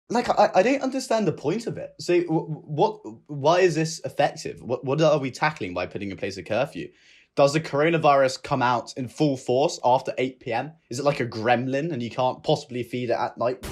like I don't understand the point of it. So why is this effective? What are we tackling by putting in place a curfew? Does the coronavirus come out in full force after 8 p.m.? Is it like a gremlin and you can't possibly feed it at night?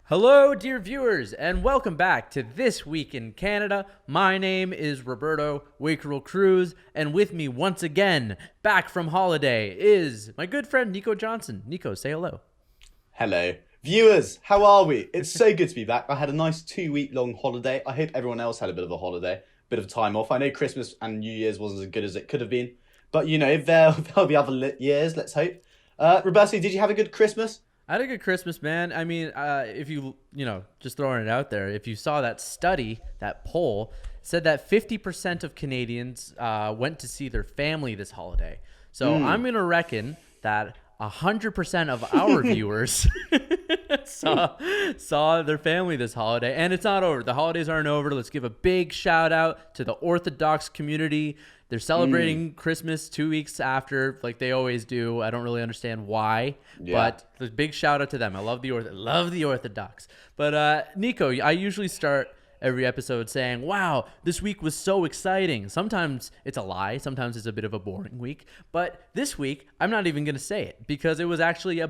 Hello, dear viewers, and welcome back to This Week in Canada. My name is Roberto Wakerel Cruz, and with me once again, back from holiday, is my good friend Nico Johnson. Nico, say hello. Hello. Viewers, how are we? It's so good to be back. I had a nice 2 week long holiday. I hope everyone else had a bit of a holiday, bit of time off. I know Christmas and New Year's wasn't as good as it could have been, but there'll be other years, let's hope. Roberto, did you have a good Christmas? I had a good Christmas, man. I mean, if just throwing it out there, if you saw that study, that poll, said that 50% of Canadians went to see their family this holiday. So I'm going to reckon that 100% of our viewers saw their family this holiday. And it's not over. The holidays aren't over. Let's give a big shout out to the Orthodox community. They're celebrating Christmas 2 weeks after, like they always do. I don't really understand why, but a big shout out to them. I love the Orthodox. But Nico, I usually start every episode saying, "Wow, this week was so exciting." Sometimes it's a lie. Sometimes it's a bit of a boring week. But this week, I'm not even going to say it because it was actually a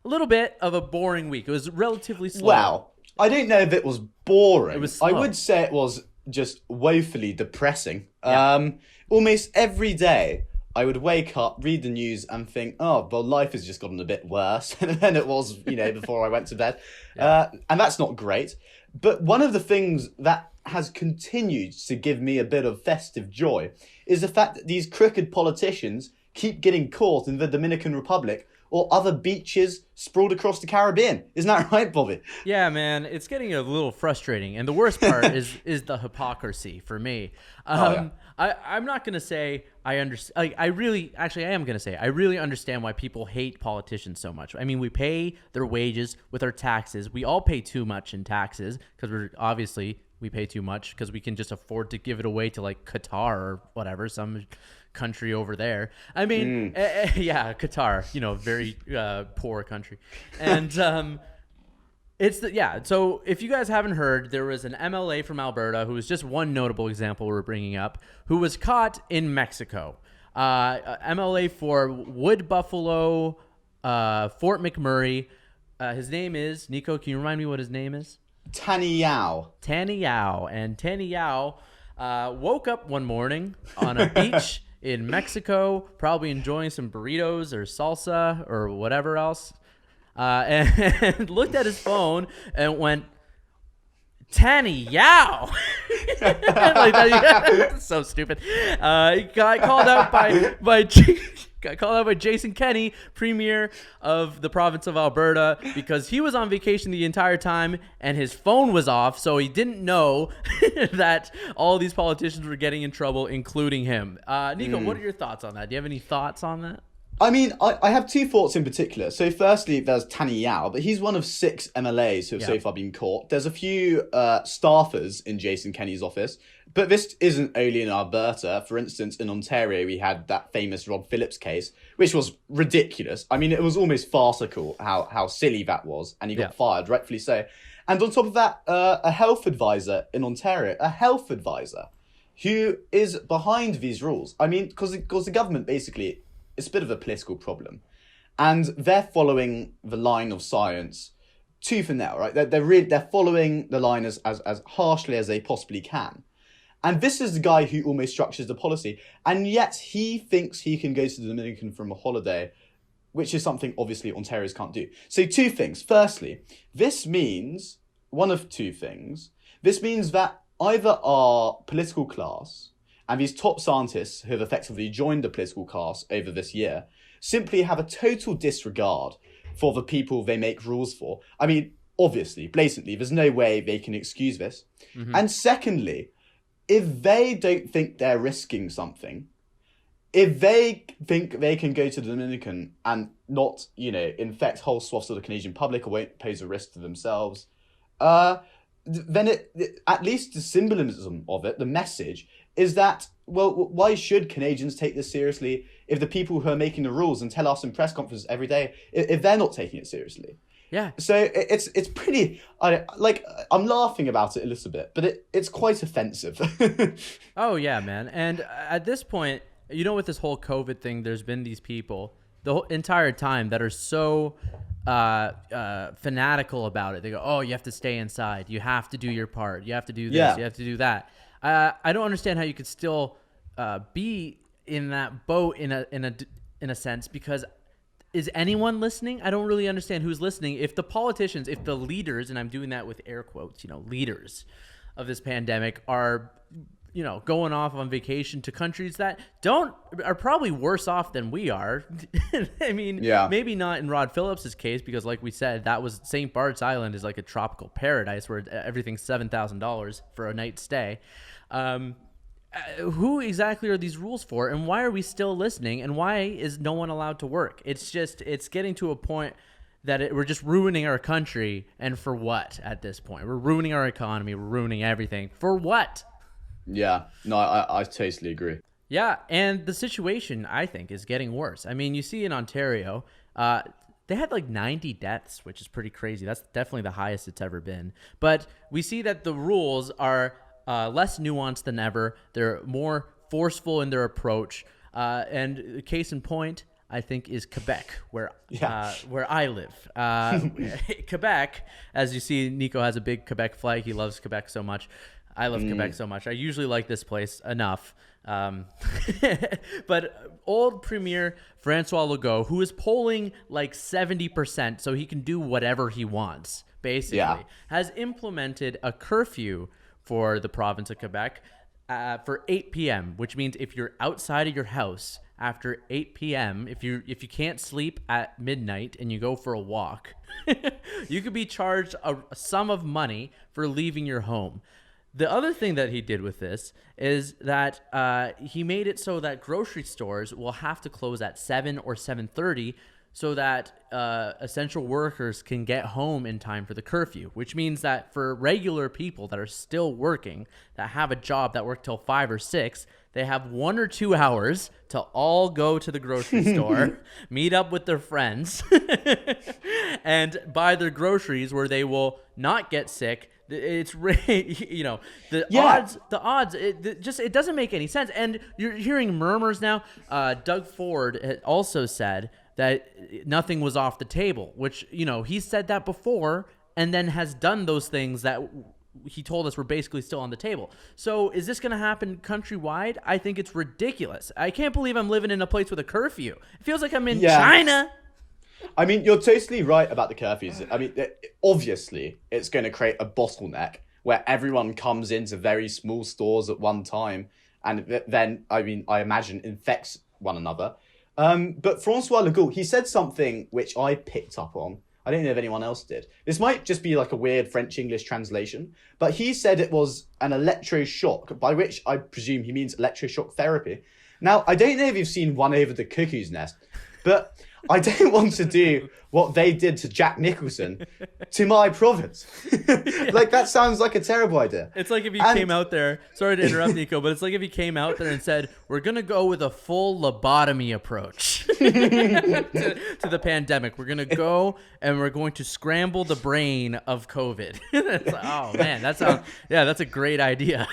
little bit of a boring week. It was relatively slow. Wow. I don't know if it was boring. It was slow. I would say it was just woefully depressing. Yeah. Almost every day I would wake up, read the news and think, oh, well, life has just gotten a bit worse than it was, before I went to bed. And that's not great. But one of the things that has continued to give me a bit of festive joy is the fact that these crooked politicians keep getting caught in the Dominican Republic or other beaches sprawled across the Caribbean. Isn't that right, Bobby? Yeah, man, it's getting a little frustrating, and the worst part is the hypocrisy for me. I'm not gonna say I understand. Like, I am gonna say I really understand why people hate politicians so much. I mean, we pay their wages with our taxes. We all pay too much in taxes because we pay too much because we can just afford to give it away to like Qatar or whatever, some country over there. I mean, Qatar, very poor country. And so if you guys haven't heard, there was an MLA from Alberta who was just one notable example we're bringing up, who was caught in Mexico. MLA for Wood Buffalo, Fort McMurray. His name is, Nico, can you remind me what his name is? Tanny Yao. And Tanny Yao woke up one morning on a beach in Mexico, probably enjoying some burritos or salsa or whatever else, and looked at his phone and went, Tanny Yao. Like that, so stupid. He got called out got called out by Jason Kenney, premier of the province of Alberta, because he was on vacation the entire time and his phone was off, so he didn't know that all these politicians were getting in trouble, including him. Nico, what are your thoughts on that? Do you have any thoughts on that? I mean, I have two thoughts in particular. So firstly, there's Tanny Yao, but he's one of 6 MLAs who have so far been caught. There's a few staffers in Jason Kenney's office, but this isn't only in Alberta. For instance, in Ontario, we had that famous Rob Phillips case, which was ridiculous. I mean, it was almost farcical how silly that was, and he got fired, rightfully so. And on top of that, a health advisor in Ontario, who is behind these rules. I mean, because the government basically, it's a bit of a political problem, and they're following the line of science tooth and nail, right? They're following the line as harshly as they possibly can. And this is the guy who almost structures the policy, and yet he thinks he can go to the Dominican from a holiday, which is something obviously Ontarians can't do. So two things. Firstly, this means one of two things. This means that either our political class and these top scientists who have effectively joined the political class over this year simply have a total disregard for the people they make rules for. I mean, obviously, blatantly, there's no way they can excuse this. Mm-hmm. And secondly, if they don't think they're risking something, if they think they can go to the Dominican and not, infect whole swaths of the Canadian public or won't pose a risk to themselves, then at least the symbolism of it, the message, is that, well, why should Canadians take this seriously if the people who are making the rules and tell us in press conferences every day, if they're not taking it seriously? Yeah. So it's pretty, I'm laughing about it a little bit, but it's quite offensive. Oh, yeah, man. And at this point, with this whole COVID thing, there's been these people the whole entire time that are so fanatical about it. They go, oh, you have to stay inside. You have to do your part. You have to do this. Yeah. You have to do that. I don't understand how you could still be in that boat in a sense, because is anyone listening? I don't really understand who's listening. If the politicians, if the leaders, and I'm doing that with air quotes, leaders of this pandemic are, going off on vacation to countries that are probably worse off than we are. I mean, maybe not in Rod Phillips's case, because like we said, that was St. Bart's Island is like a tropical paradise where everything's $7,000 for a night stay. Who exactly are these rules for, and why are we still listening, and why is no one allowed to work? It's getting to a point that we're just ruining our country, and for what at this point? We're ruining our economy, we're ruining everything. For what? Yeah, no, I totally agree. Yeah, and the situation, I think, is getting worse. I mean, you see in Ontario, they had like 90 deaths, which is pretty crazy. That's definitely the highest it's ever been. But we see that the rules are less nuanced than ever. They're more forceful in their approach. And case in point, I think, is Quebec, where I live. Quebec, as you see, Nico has a big Quebec flag. He loves Quebec so much. I love Quebec so much. I usually like this place enough. But old Premier Francois Legault, who is polling like 70%, so he can do whatever he wants, basically, has implemented a curfew for the province of Quebec for 8 p.m., which means if you're outside of your house after 8 p.m., if you can't sleep at midnight and you go for a walk, you could be charged a sum of money for leaving your home. The other thing that he did with this is that he made it so that grocery stores will have to close at 7 or 7:30 so that essential workers can get home in time for the curfew, which means that for regular people that are still working, that have a job that work till 5 or 6, they have 1 or 2 hours to all go to the grocery store, meet up with their friends, and buy their groceries where they will not get sick. It's the odds, it doesn't make any sense. And you're hearing murmurs now. Doug Ford had also said that nothing was off the table, which, he said that before and then has done those things that he told us were basically still on the table. So is this going to happen countrywide? I think it's ridiculous. I can't believe I'm living in a place with a curfew. It feels like I'm in China. I mean, you're totally right about the curfews. I mean, obviously, it's going to create a bottleneck where everyone comes into very small stores at one time and then, I imagine, infects one another. But Francois Legault, he said something which I picked up on. I don't know if anyone else did. This might just be like a weird French-English translation, but he said it was an electroshock, by which I presume he means electroshock therapy. Now, I don't know if you've seen One Over the Cuckoo's Nest, but I don't want to do what they did to Jack Nicholson to my province. Like, that sounds like a terrible idea. It's like if you came out there, sorry to interrupt, Nico, but it's like if you came out there and said, we're going to go with a full lobotomy approach to the pandemic. We're going to go and we're going to scramble the brain of COVID. Oh, man, that's a great idea.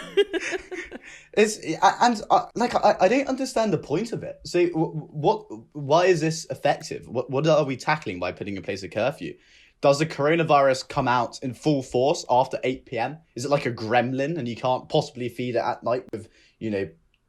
I don't understand the point of it. So why is this effective? What are we tackling by putting in place a curfew? Does the coronavirus come out in full force after 8 p.m? Is it like a gremlin and you can't possibly feed it at night with,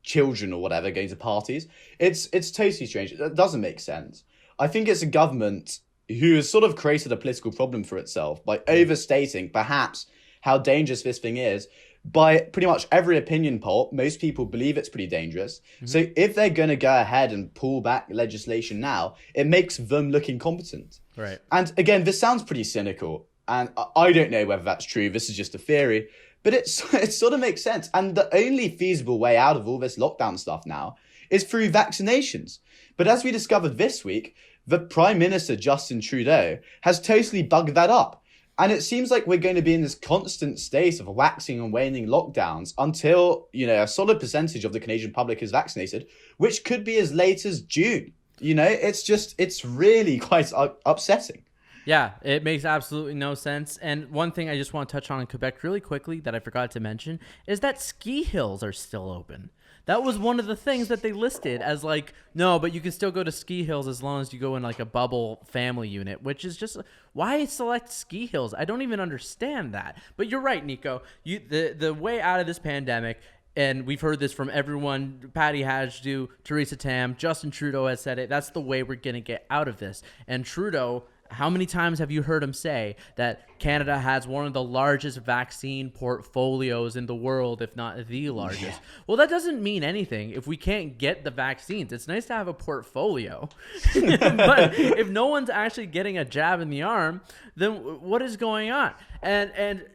children or whatever going to parties? It's totally strange. It doesn't make sense. I think it's a government who has sort of created a political problem for itself by overstating perhaps how dangerous this thing is. By pretty much every opinion poll, most people believe it's pretty dangerous. Mm-hmm. So if they're going to go ahead and pull back legislation now, it makes them look incompetent. Right. And again, this sounds pretty cynical, and I don't know whether that's true. This is just a theory, but it sort of makes sense. And the only feasible way out of all this lockdown stuff now is through vaccinations. But as we discovered this week, the Prime Minister, Justin Trudeau, has totally bugged that up. And it seems like we're going to be in this constant state of waxing and waning lockdowns until, a solid percentage of the Canadian public is vaccinated, which could be as late as June. It's really quite upsetting. Yeah, it makes absolutely no sense. And one thing I just want to touch on in Quebec really quickly that I forgot to mention is that ski hills are still open. That was one of the things that they listed as like, no, but you can still go to ski hills as long as you go in like a bubble family unit, which is just why select ski hills? I don't even understand that. But you're right, Nico. The way out of this pandemic, and we've heard this from everyone, Patty Hajdu, Theresa Tam, Justin Trudeau has said it. That's the way we're going to get out of this. And Trudeau, how many times have you heard him say that Canada has one of the largest vaccine portfolios in the world, if not the largest? Yeah. Well, that doesn't mean anything if we can't get the vaccines. It's nice to have a portfolio. But if no one's actually getting a jab in the arm, then what is going on? And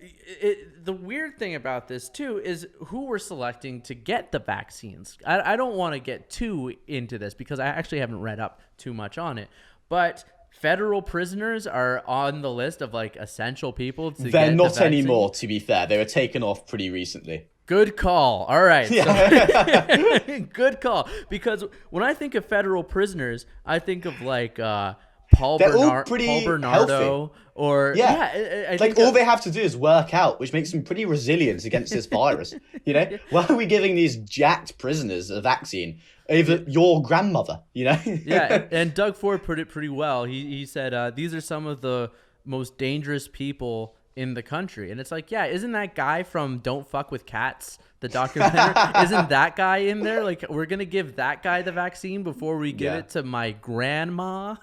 the weird thing about this, too, is who we're selecting to get the vaccines. I don't want to get too into this because I actually haven't read up too much on it. But federal prisoners are on the list of like essential people to They're get not the anymore, to be fair. They were taken off pretty recently. Good call. All right. Yeah. So, good call. Because when I think of federal prisoners, I think of like Paul Bernardo healthy. Or I think all they have to do is work out, which makes them pretty resilient against this virus. Why are we giving these jacked prisoners a vaccine over your grandmother? Yeah, and Doug Ford put it pretty well. He said these are some of the most dangerous people in the country, and it's like, yeah, isn't that guy from Don't Fuck with Cats, the documentary? Isn't that guy in there? Like, we're gonna give that guy the vaccine before we give it to my grandma?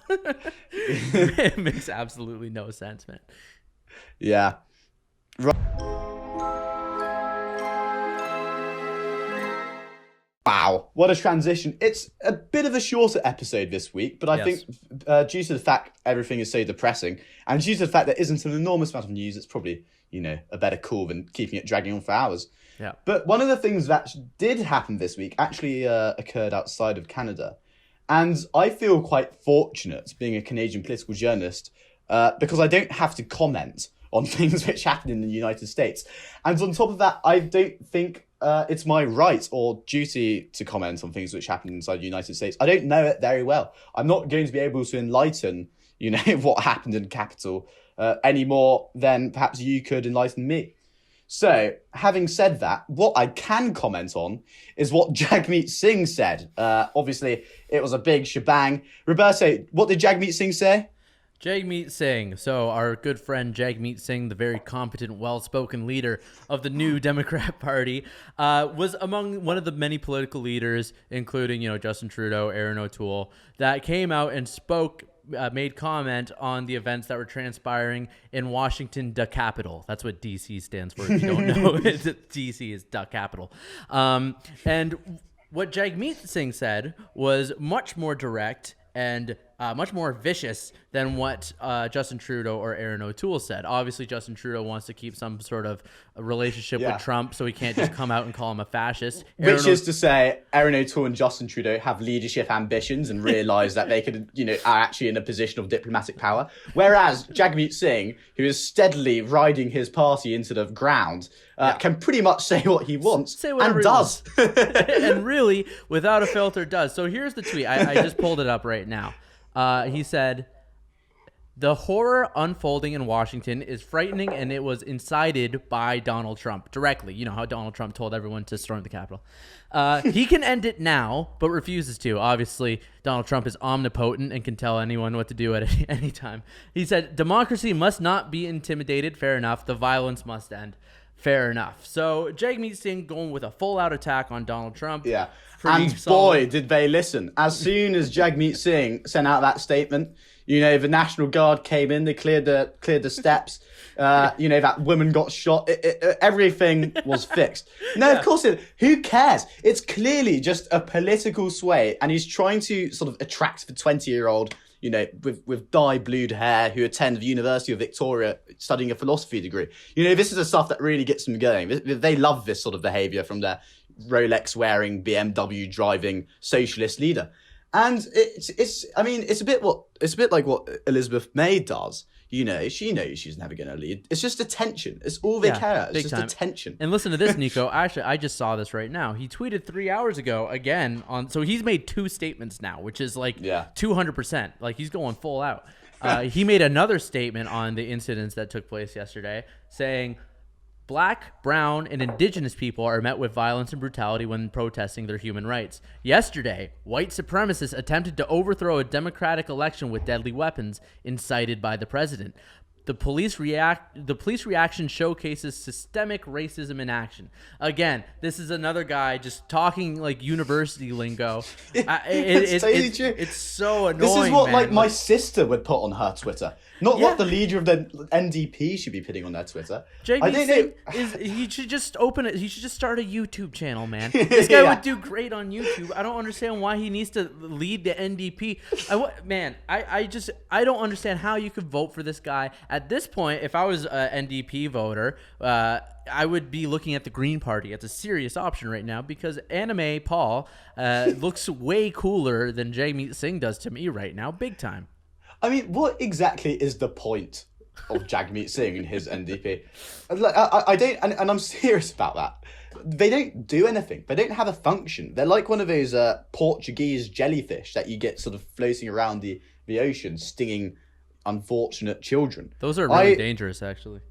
It makes absolutely no sense, man. Yeah. Right. Wow, what a transition. It's a bit of a shorter episode this week, but I think due to the fact everything is so depressing, and due to the fact there isn't an enormous amount of news, it's probably, a better call than keeping it dragging on for hours. Yeah. But one of the things that did happen this week actually occurred outside of Canada. And I feel quite fortunate being a Canadian political journalist because I don't have to comment on things which happen in the United States. And on top of that, I don't think it's my right or duty to comment on things which happen inside the United States. I don't know it very well. I'm not going to be able to enlighten, what happened in the Capitol any more than perhaps you could enlighten me. So, having said that, what I can comment on is what Jagmeet Singh said. Obviously, it was a big shebang. Roberto, what did Jagmeet Singh say? Jagmeet Singh, so our good friend Jagmeet Singh, the very competent, well-spoken leader of the new Democrat Party, was among one of the many political leaders, including, Justin Trudeau, Aaron O'Toole, that came out and spoke, made comment on the events that were transpiring in Washington, the capital. That's what DC stands for, if you don't know. DC is the capital. And what Jagmeet Singh said was much more direct and much more vicious than what Justin Trudeau or Aaron O'Toole said. Obviously, Justin Trudeau wants to keep some sort of relationship with Trump, so he can't just come out and call him a fascist. Which is to say, Aaron O'Toole and Justin Trudeau have leadership ambitions and realise that they could, are actually in a position of diplomatic power. Whereas Jagmeet Singh, who is steadily riding his party into the ground, can pretty much say what he wants and does. And really, without a filter, does. So here's the tweet. I just pulled it up right now. He said, "The horror unfolding in Washington is frightening, and it was incited by Donald Trump directly." You know how Donald Trump told everyone to storm the Capitol. He can end it now, but refuses to. Obviously, Donald Trump is omnipotent and can tell anyone what to do at any time. He said, "Democracy must not be intimidated. Fair enough. The violence must end." Fair enough. So Jagmeet Singh going with a full-out attack on Donald Trump. Yeah. And boy, did they listen. As soon as Jagmeet Singh sent out that statement, the National Guard came in, they cleared the steps. That woman got shot. Everything was fixed. No, of course, who cares? It's clearly just a political sway, and he's trying to sort of attract the 20-year-old, with dye-blued hair who attend the University of Victoria studying a philosophy degree. This is the stuff that really gets them going. They love this sort of behaviour from their Rolex-wearing, BMW-driving socialist leader. And it's a bit like what Elizabeth May does. she knows she's never going to lead. It's just attention. It's all they care about. It's just attention. And listen to this, Nico. Actually, I just saw this right now. He tweeted 3 hours ago again so he's made 2 statements now, which is like 200%. Like he's going full out. He made another statement on the incidents that took place yesterday saying, Black, brown, and indigenous people are met with violence and brutality when protesting their human rights. Yesterday, white supremacists attempted to overthrow a democratic election with deadly weapons incited by the president. The police reaction showcases systemic racism in action. Again, this is another guy just talking like university lingo. It's totally true. It's so annoying. This is what man. like my sister would put on her Twitter. Not what the leader of the NDP should be putting on their Twitter. Jagmeet Singh he should just open it. He should just start a YouTube channel, man. This guy would do great on YouTube. I don't understand why he needs to lead the NDP. I don't understand how you could vote for this guy. At this point, if I was an NDP voter, I would be looking at the Green Party. It's a serious option right now because Anime Paul looks way cooler than Jagmeet Singh does to me right now, big time. I mean, what exactly is the point of Jagmeet Singh and his NDP? I don't, and I'm serious about that. They don't do anything. They don't have a function. They're like one of those Portuguese jellyfish that you get sort of floating around the ocean, stinging unfortunate children. Those are really dangerous, actually.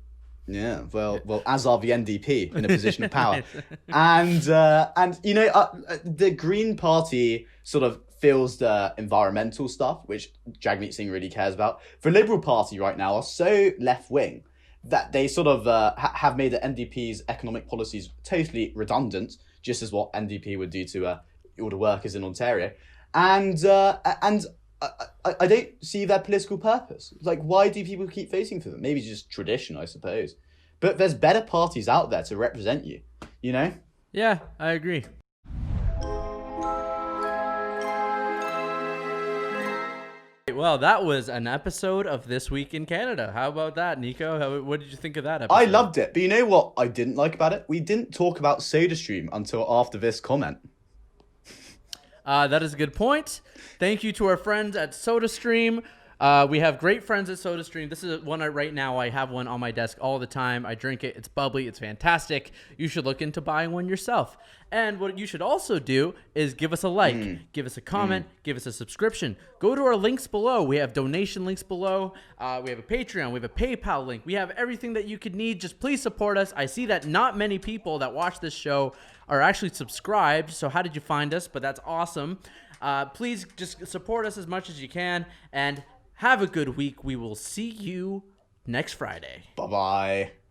Yeah, well, as are the NDP in a position of power, and the Green Party sort of feels the environmental stuff, which Jagmeet Singh really cares about. The Liberal Party right now are so left wing that they sort of have made the NDP's economic policies totally redundant, just as what NDP would do to all the workers in Ontario, and I don't see their political purpose. Like, why do people keep voting for them? Maybe just tradition, I suppose. But there's better parties out there to represent you, you know? Yeah, I agree. Well, that was an episode of This Week in Canada. How about that, Nico? What did you think of that episode? I loved it. But you know what I didn't like about it? We didn't talk about SodaStream until after this comment. That is a good point. Thank you to our friends at SodaStream. We have great friends at SodaStream. This is one right now. I have one on my desk all the time. I drink it. It's bubbly. It's fantastic. You should look into buying one yourself. And what you should also do is give us a like, give us a comment, give us a subscription. Go to our links below. We have donation links below. We have a Patreon. We have a PayPal link. We have everything that you could need. Just please support us. I see that not many people that watch this show are actually subscribed. So how did you find us? But that's awesome. Please just support us as much as you can. And have a good week. We will see you next Friday. Bye-bye.